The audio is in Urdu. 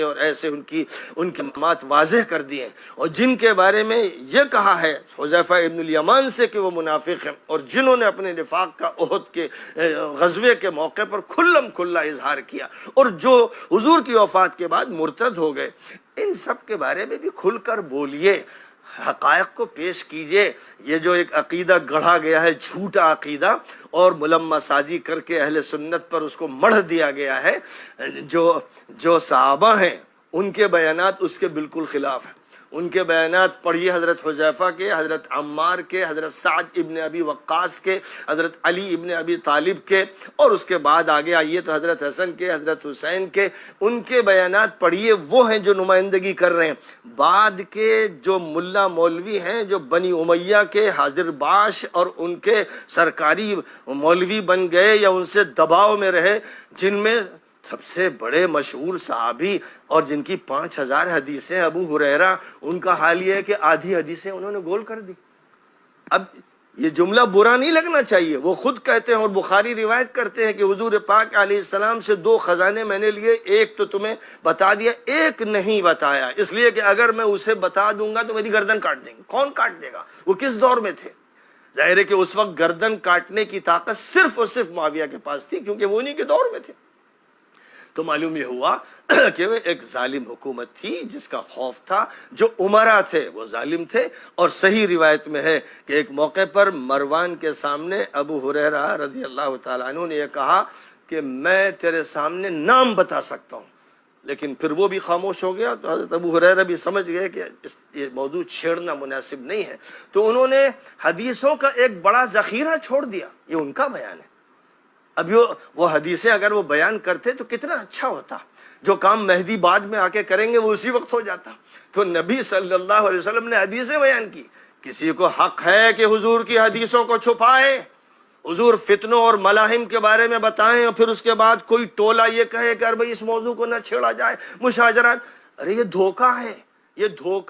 اور ایسے ان کی مات واضح کر دیے، اور جن کے بارے میں یہ کہا ہے حذیفہ ابن الیمان سے کہ وہ منافق ہیں، اور جنہوں نے اپنے نفاق کا احد کے غزوے کے موقع پر کھلم کھلا اظہار کیا، اور جو حضور کی وفات کے بعد مرتد ہو گئے، ان سب کے بارے میں بھی کھل کر بولیے، حقائق کو پیش کیجئے۔ یہ جو ایک عقیدہ گڑھا گیا ہے، جھوٹا عقیدہ، اور ملمہ سازی کر کے اہل سنت پر اس کو مڑھ دیا گیا ہے، جو صحابہ ہیں ان کے بیانات اس کے بالکل خلاف ہیں۔ ان کے بیانات پڑھیے حضرت حذیفہ کے، حضرت عمار کے، حضرت سعد ابن ابی وقاص کے، حضرت علی ابن ابی طالب کے، اور اس کے بعد آگے آئیے تو حضرت حسن کے، حضرت حسین کے، ان کے بیانات پڑھیے۔ وہ ہیں جو نمائندگی کر رہے ہیں۔ بعد کے جو ملا مولوی ہیں، جو بنی امیہ کے حاضر باش اور ان کے سرکاری مولوی بن گئے یا ان سے دباؤ میں رہے، جن میں سب سے بڑے مشہور صحابی اور جن کی 5000 حدیثیں ابو ہریرہ، ان کا حال یہ ہے کہ آدھی حدیثیں انہوں نے گول کر دی۔ اب یہ جملہ برا نہیں لگنا چاہیے، وہ خود کہتے ہیں اور بخاری روایت کرتے ہیں کہ حضور پاک علیہ السلام سے 2 خزانے میں نے لیے، ایک تو تمہیں بتا دیا، ایک نہیں بتایا، اس لیے کہ اگر میں اسے بتا دوں گا تو میری گردن کاٹ دیں گے۔ کون کاٹ دے گا؟ وہ کس دور میں تھے؟ ظاہر ہے کہ اس وقت گردن کاٹنے کی طاقت صرف اور صرف معاویہ کے پاس تھی، کیونکہ وہ انہی کے دور میں تھے۔ تو معلوم یہ ہوا کہ وہ ایک ظالم حکومت تھی جس کا خوف تھا، جو امراء تھے وہ ظالم تھے، اور صحیح روایت میں ہے کہ ایک موقع پر مروان کے سامنے ابو ہریرہ رضی اللہ تعالیٰ عنہ نے یہ کہا کہ میں تیرے سامنے نام بتا سکتا ہوں، لیکن پھر وہ بھی خاموش ہو گیا۔ تو حضرت ابو ہریرہ بھی سمجھ گئے کہ یہ موضوع چھیڑنا مناسب نہیں ہے، تو انہوں نے حدیثوں کا ایک بڑا ذخیرہ چھوڑ دیا۔ یہ ان کا بیان ہے۔ اب وہ حدیثیں اگر وہ بیان کرتے تو کتنا اچھا ہوتا۔ جو کام مہدی بعد میں آ کے کریں گے وہ اسی وقت ہو جاتا۔ تو نبی صلی اللہ علیہ وسلم نے حدیثیں بیان کی۔ کسی کو حق ہے کہ حضور کی حدیثوں کو چھپائے، حضور فتنوں اور ملاحم کے بارے میں بتائیں، اور پھر اس کے بعد کوئی ٹولہ یہ کہے کہ بھائی اس موضوع کو نہ چھیڑا جائے، مشاجرات۔ ارے یہ دھوکہ ہے، یہ دھوکہ